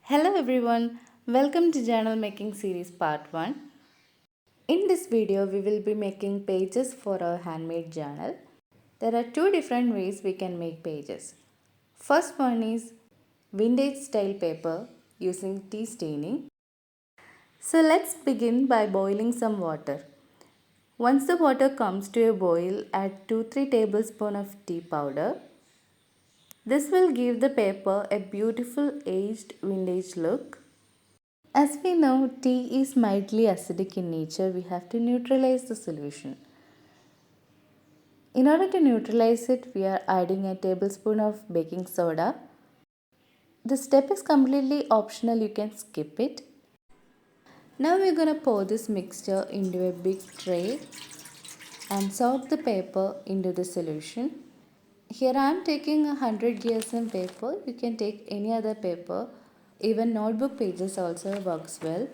Hello everyone, welcome to Journal Making Series Part 1. In this video, we will be making pages for our handmade journal. There are two different ways we can make pages. First one is vintage style paper using tea staining. So let's begin by boiling some water. Once the water comes to a boil, add 2-3 tablespoons of tea powder. This will give the paper a beautiful aged vintage look. As we know, tea is mildly acidic in nature. We have to neutralize the solution. In order to neutralize it, we are adding a tablespoon of baking soda. The step is completely optional, you can skip it. Now we're going to pour this mixture into a big tray and soak the paper into the solution. Here I am taking 100 GSM paper. You can take any other paper. Even notebook pages also works well.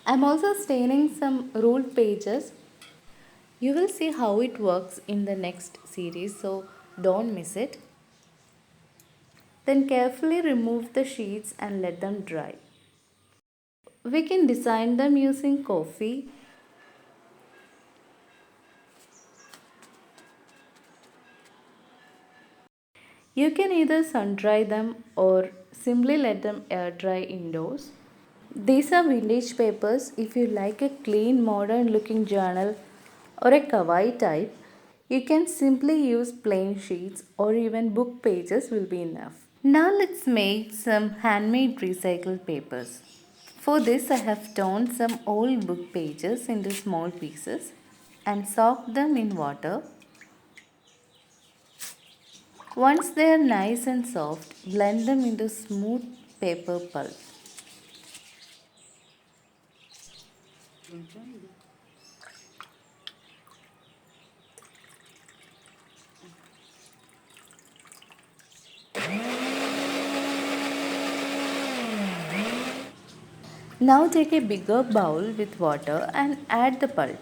I'm also staining some ruled pages. You will see how it works in the next series, so don't miss it. Then carefully remove the sheets and let them dry. We can design them using coffee. You can either sun dry them or simply let them air dry indoors. These are vintage papers. If you like a clean, modern looking journal or a kawaii type, you can simply use plain sheets or even book pages will be enough. Now let's make some handmade recycled papers. For this I have torn some old book pages into small pieces and soaked them in water. Once they are nice and soft, blend them into smooth paper pulp. Now take a bigger bowl with water and add the pulp.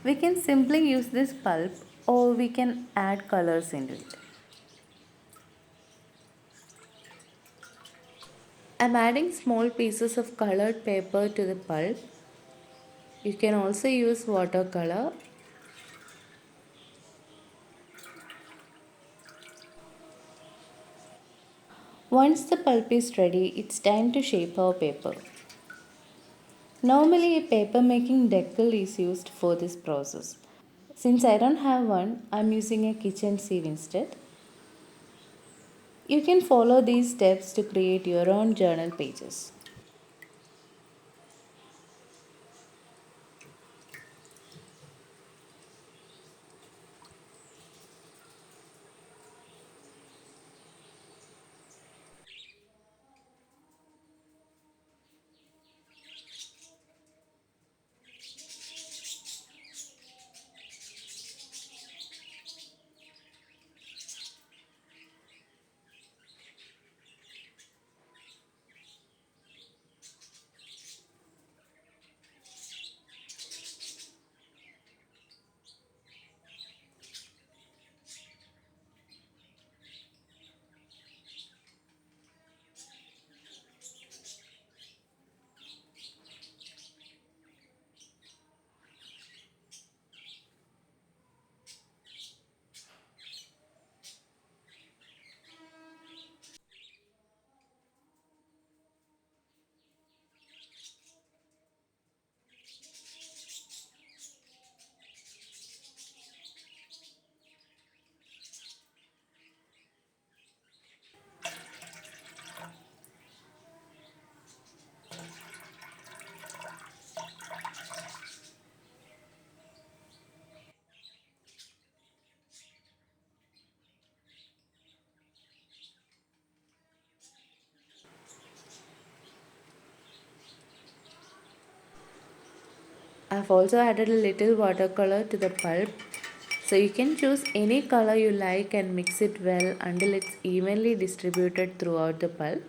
We can simply use this pulp or we can add colors into it. I'm adding small pieces of colored paper to the pulp. You can also use watercolor. Once the pulp is ready, it's time to shape our paper. Normally a paper making decal is used for this process. Since I don't have one, I'm using a kitchen sieve instead. You can follow these steps to create your own journal pages. I've also added a little watercolor to the pulp. So you can choose any color you like and mix it well until it's evenly distributed throughout the pulp.